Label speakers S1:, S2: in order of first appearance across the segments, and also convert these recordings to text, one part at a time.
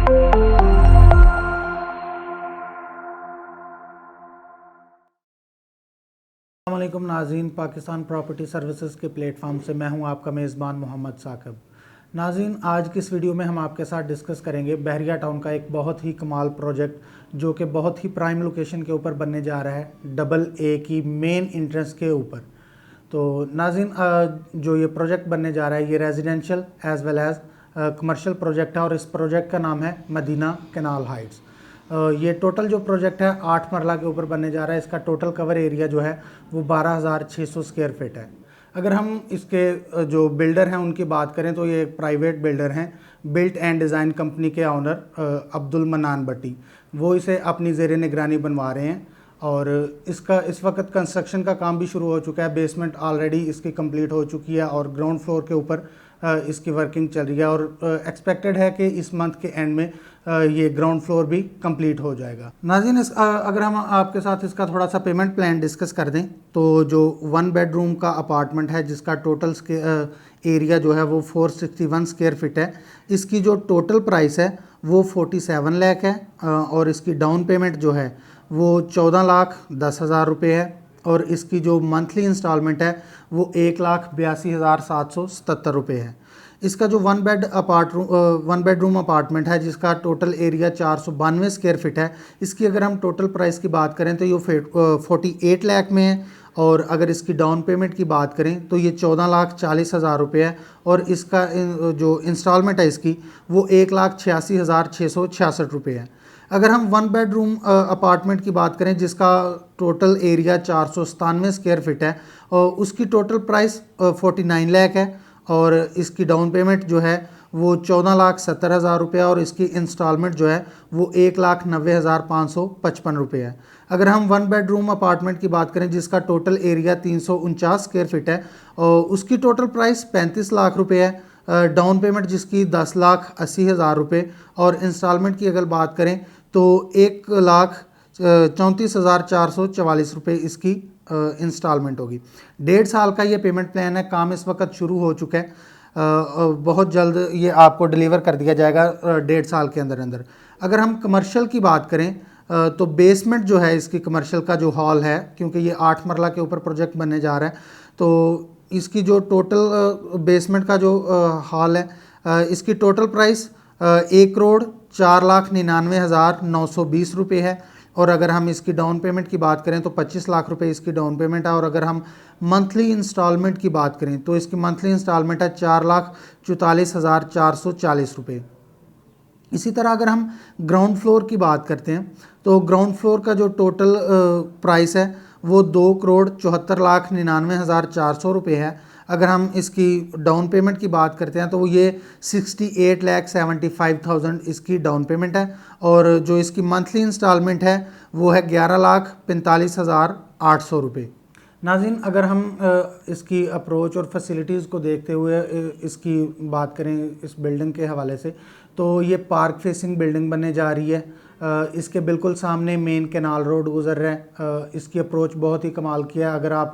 S1: अस्सलामुअलैकुम नाज़रीन, Pakistan property services के प्लेटफॉर्म से मैं हूं आपका मेज़बान मोहम्मद साकिब। नाज़रीन, आज की इस वीडियो में हम आपके साथ डिस्कस करेंगे बहरिया टाउन का एक बहुत ही कमाल प्रोजेक्ट जो कि बहुत ही प्राइम लोकेशन के ऊपर बनने जा रहा है, डबल ए की मेन एंट्रेंस के ऊपर। तो नाज़रीन, जो ये प्रोजेक्ट बनने जा रहा है ये residential as well as commercial project है और इस प्रोजेक्ट का नाम है मदीना कैनाल हाइट्स। ये टोटल जो प्रोजेक्ट है 8 मरला के ऊपर बनने जा रहा है। इसका टोटल कवर एरिया जो है वो 12,600 स्क्वायर फीट है। अगर हम इसके जो बिल्डर हैं उनकी बात करें तो ये एक प्राइवेट बिल्डर हैं, बिल्ट एंड डिज़ाइन कंपनी के ऑनर अब्दुल मन्नान भट्टी। वो इसे अपनी ज़ेर निगरानी बनवा रहे हैं और इसका इस वक्त कंस्ट्रक्शन का काम भी शुरू हो चुका है। बेसमेंट ऑलरेडी इसकी कंप्लीट हो चुकी है और ग्राउंड फ्लोर के ऊपर इसकी वर्किंग चल रही है और एक्सपेक्टेड है कि इस मंथ के एंड में ये ग्राउंड फ्लोर भी कंप्लीट हो जाएगा। नाज़रीन, अगर हम आपके साथ इसका थोड़ा सा पेमेंट प्लान डिस्कस कर दें तो जो 1 बेडरूम का अपार्टमेंट है जिसका टोटल एरिया जो है वो 461 स्क्वायर फीट है, इसकी जो टोटल प्राइस है वो 47 लाख है और इसकी डाउन पेमेंट जो है वो 14,10,000 रुपये है और इसकी जो मंथली इंस्टॉलमेंट है वो 1,82,777 रुपये है। इसका जो 1 बेडरूम अपार्टमेंट है जिसका टोटल एरिया 492 स्क्वायर फीट है, इसकी अगर हम टोटल प्राइस की बात करें तो ये 48 लाख में है और अगर इसकी डाउन पेमेंट की बात करें तो ये 14,40,000 रुपये है और इसका जो इंस्टॉलमेंट है इसकी वो 1,86,666 रुपये है। अगर हम 1 बेडरूम अपार्टमेंट की बात करें जिसका टोटल एरिया 497 स्क्वायर फीट है और उसकी टोटल प्राइस 49 लाख है और इसकी डाउन पेमेंट जो है वो 14,70,000 रुपये और इसकी इंस्टॉलमेंट जो है वो 1,90,555 रुपये है। अगर हम 1 बेडरूम अपार्टमेंट की बात करें जिसका टोटल एरिया 349 स्क्वायर फीट है और उसकी टोटल प्राइस 35 लाख रुपये है, डाउन पेमेंट जिसकी 10,80,000 रुपये और इंस्टॉलमेंट की अगर बात करें तो 1,34,444 रुपये इसकी इंस्टॉलमेंट होगी। 1.5 साल का ये पेमेंट प्लान है। काम इस वक्त शुरू हो चुका है, बहुत जल्द ये आपको डिलीवर कर दिया जाएगा 1.5 साल के अंदर अंदर। अगर हम कमर्शियल की बात करें तो बेसमेंट जो है इसकी कमर्शियल का जो हॉल है, क्योंकि ये 8 मरला के ऊपर प्रोजेक्ट बनने जा रहा है तो इसकी जो टोटल बेसमेंट का जो हॉल है इसकी टोटल प्राइस 1,04,99,920 रुपये है और अगर हम इसकी डाउन पेमेंट की बात करें तो 25 लाख रुपए इसकी डाउन पेमेंट है और अगर हम मंथली इंस्टॉलमेंट की बात करें तो इसकी मंथली इंस्टॉलमेंट है 4,44,440 रुपये। इसी तरह अगर हम ग्राउंड फ्लोर की बात करते हैं तो ग्राउंड फ्लोर का जो टोटल प्राइस है वो 2,74,99,400 रुपये है। अगर हम इसकी डाउन पेमेंट की बात करते हैं तो ये 68,75,000 इसकी डाउन पेमेंट है और जो इसकी मंथली इंस्टॉलमेंट है वो है 11,45,800 रुपये। नाज़रीन, अगर हम इसकी अप्रोच और फैसिलिटीज़ को देखते हुए इसकी बात करें इस बिल्डिंग के हवाले से तो ये पार्क फेसिंग बिल्डिंग बनने जा रही है। इसके बिल्कुल सामने मेन कैनाल रोड गुजर रहा है। इसकी अप्रोच बहुत ही कमाल किया है। अगर आप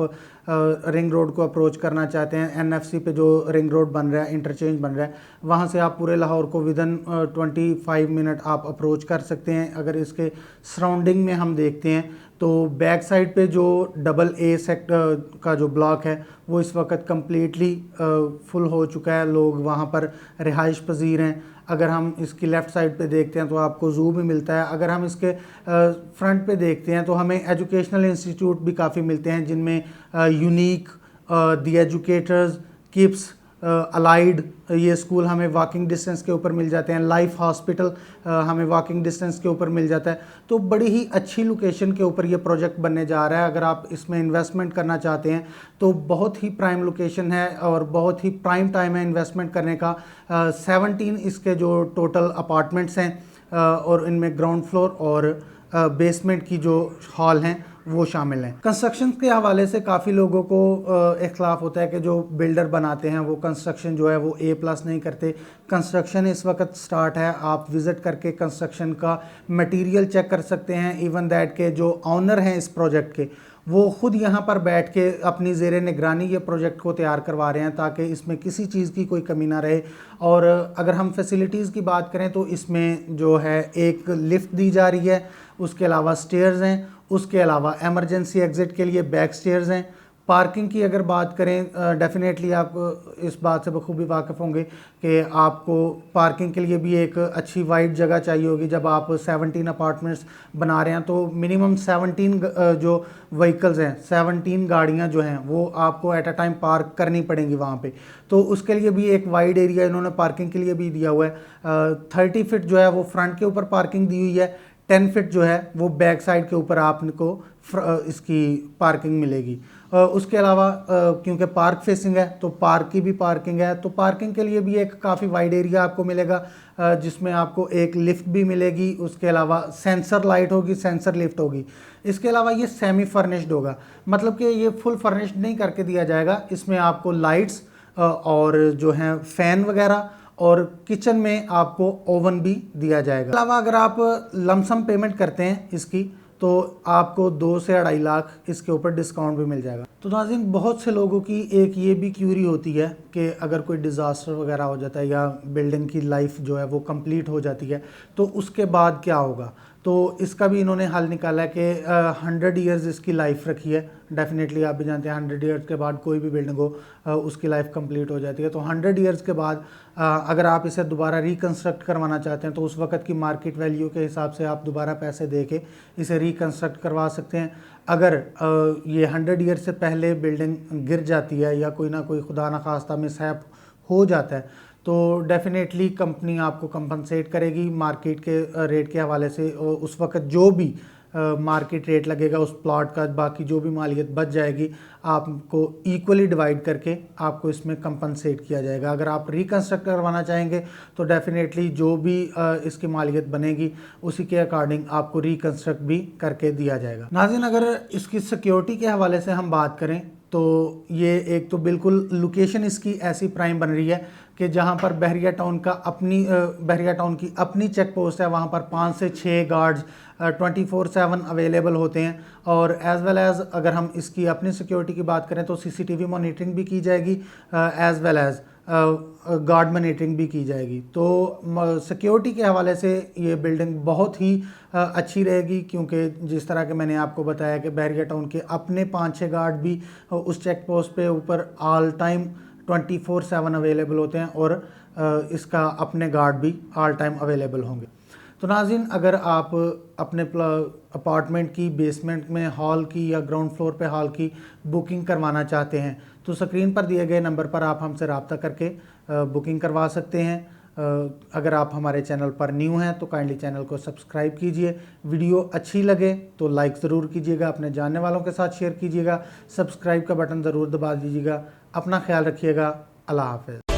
S1: रिंग रोड को अप्रोच करना चाहते हैं, एनएफसी पे जो रिंग रोड बन रहा है, इंटरचेंज बन रहा है, वहाँ से आप पूरे लाहौर को विदन 25 मिनट आप अप्रोच कर सकते हैं। अगर इसके सराउंडिंग में हम देखते हैं तो बैक साइड पे जो डबल ए सेक्टर का जो ब्लॉक है वो इस वक्त कम्प्लीटली फुल हो चुका है, लोग वहाँ पर रिहाइश पजीर हैं। अगर हम इसकी लेफ़्ट साइड पे देखते हैं तो आपको ज़ू भी मिलता है। अगर हम इसके फ्रंट पे देखते हैं तो हमें एजुकेशनल इंस्टीट्यूट भी काफ़ी मिलते हैं जिनमें unique, the educators, KIPS, Allied, ये स्कूल हमें वॉकिंग डिस्टेंस के ऊपर मिल जाते हैं। लाइफ हॉस्पिटल हमें वॉकिंग डिस्टेंस के ऊपर मिल जाता है। तो बड़ी ही अच्छी लोकेशन के ऊपर ये प्रोजेक्ट बनने जा रहा है। अगर आप इसमें इन्वेस्टमेंट करना चाहते हैं तो बहुत ही प्राइम लोकेशन है और बहुत ही प्राइम टाइम है इन्वेस्टमेंट करने का। 17 इसके जो टोटल अपार्टमेंट्स हैं और इनमें ग्राउंड फ्लोर और बेसमेंट की जो हॉल हैं वो शामिल हैं। कंस्ट्रक्शन के हवाले से काफ़ी लोगों को इख्तलाफ होता है कि जो बिल्डर बनाते हैं वो कंस्ट्रक्शन जो है वो A+ नहीं करते। कंस्ट्रक्शन इस वक्त स्टार्ट है, आप विज़िट करके कंस्ट्रक्शन का मटेरियल चेक कर सकते हैं। इवन दैट के जो ऑनर हैं इस प्रोजेक्ट के वो ख़ुद यहाँ पर बैठ के अपनी ज़ेरे निगरानी ये प्रोजेक्ट को तैयार करवा रहे हैं ताकि इसमें किसी चीज़ की कोई कमी ना रहे। और अगर हम फैसिलिटीज़ की बात करें तो इसमें जो है एक लिफ्ट दी जा रही है, उसके अलावा स्टेयर्स हैं, उसके अलावा एमरजेंसी एग्ज़िट के लिए बैक स्टेयर्स हैं। पार्किंग की अगर बात करें, डेफिनेटली आप इस बात से बखूबी वाकिफ़ होंगे कि आपको पार्किंग के लिए भी एक अच्छी वाइड जगह चाहिए होगी। जब आप 17 अपार्टमेंट्स बना रहे हैं तो मिनिमम 17 जो व्हीकल्स हैं, 17 गाड़ियां जो हैं वो आपको एट अ टाइम पार्क करनी पड़ेंगी वहाँ पे। तो उसके लिए भी एक वाइड एरिया इन्होंने पार्किंग के लिए भी दिया हुआ है। 30 फीट जो है वो फ्रंट के ऊपर पार्किंग दी हुई है, 10 फीट जो है वो बैक साइड के ऊपर आपको इसकी पार्किंग मिलेगी। उसके अलावा क्योंकि पार्क फेसिंग है तो पार्क की भी पार्किंग है, तो पार्किंग के लिए भी एक काफ़ी वाइड एरिया आपको मिलेगा जिसमें आपको एक लिफ्ट भी मिलेगी। उसके अलावा सेंसर लाइट होगी, सेंसर लिफ्ट होगी। इसके अलावा ये सेमी फर्निश्ड होगा, मतलब कि ये फुल फर्निश्ड नहीं करके दिया जाएगा। इसमें आपको लाइट्स और जो हैं फ़ैन वगैरह और किचन में आपको ओवन भी दिया जाएगा। इसके अलावा अगर आप लमसम पेमेंट करते हैं इसकी तो आपको 2 से 2.5 लाख इसके ऊपर डिस्काउंट भी मिल जाएगा। तो नाज़रीन, बहुत से लोगों की एक ये भी क्यूरी होती है कि अगर कोई डिज़ास्टर वगैरह हो जाता है या बिल्डिंग की लाइफ जो है वो कंप्लीट हो जाती है तो उसके बाद क्या होगा। तो इसका भी इन्होंने हल निकाला है कि 100 ईयर्स इसकी लाइफ रखी है। डेफिनेटली आप भी जानते हैं 100 ईयर्स के बाद कोई भी बिल्डिंग हो उसकी लाइफ कंप्लीट हो जाती है। तो 100 ईयर्स के बाद अगर आप इसे दोबारा रिकंस्ट्रक्ट करवाना चाहते हैं तो उस वक्त की मार्केट वैल्यू के हिसाब से आप दोबारा पैसे दे के इसे रिकंस्ट्रक्ट करवा सकते हैं। अगर ये 100 ईयर से पहले बिल्डिंग गिर जाती है या कोई ना कोई खुदा न खास्ता मिसहैप हो जाता है तो डेफिनेटली कंपनी आपको कंपनसेट करेगी मार्केट के रेट के हवाले से। उस वक्त जो भी मार्केट रेट लगेगा उस प्लॉट का, बाकी जो भी मालियत बच जाएगी आपको इक्वली डिवाइड करके आपको इसमें कंपनसेट किया जाएगा। अगर आप रिकंस्ट्रक्ट करवाना चाहेंगे तो डेफिनेटली जो भी इसकी मालियत बनेगी उसी के अकॉर्डिंग आपको रिकंस्ट्रक्ट भी करके दिया जाएगा। नाज़रीन, अगर इसकी सिक्योरिटी के हवाले से हम बात करें तो ये एक तो बिल्कुल लोकेशन इसकी ऐसी प्राइम बन रही है कि जहाँ पर बहरिया टाउन की अपनी चेक पोस्ट है, वहाँ पर 5 से 6 गार्ड्स 24/7 अवेलेबल होते हैं। और एज़ वेल एज़ अगर हम इसकी अपनी सिक्योरिटी की बात करें तो CCTV मॉनिटरिंग भी की जाएगी, as well as guard monitoring भी की जाएगी। तो सिक्योरिटी के हवाले से ये बिल्डिंग बहुत ही अच्छी रहेगी, क्योंकि जिस तरह के मैंने आपको बताया कि बहरिया टाउन के अपने 5-6 गार्ड भी उस चेक पोस्ट पे ऊपर ऑल टाइम 24/7 अवेलेबल होते हैं और इसका अपने गार्ड भी ऑल टाइम अवेलेबल होंगे। तो नाज़रीन, अगर आप अपने अपार्टमेंट की बेसमेंट में हॉल की या ग्राउंड फ्लोर पे हॉल की बुकिंग करवाना चाहते हैं तो स्क्रीन पर दिए गए नंबर पर आप हमसे रब्ता करके बुकिंग करवा सकते हैं। अगर आप हमारे चैनल पर न्यू हैं तो काइंडली चैनल को सब्सक्राइब कीजिए। वीडियो अच्छी लगे तो लाइक ज़रूर कीजिएगा, अपने जानने वालों के साथ शेयर कीजिएगा, सब्सक्राइब का बटन ज़रूर दबा दीजिएगा। अपना ख्याल रखिएगा। अल्लाह हाफ़िज़।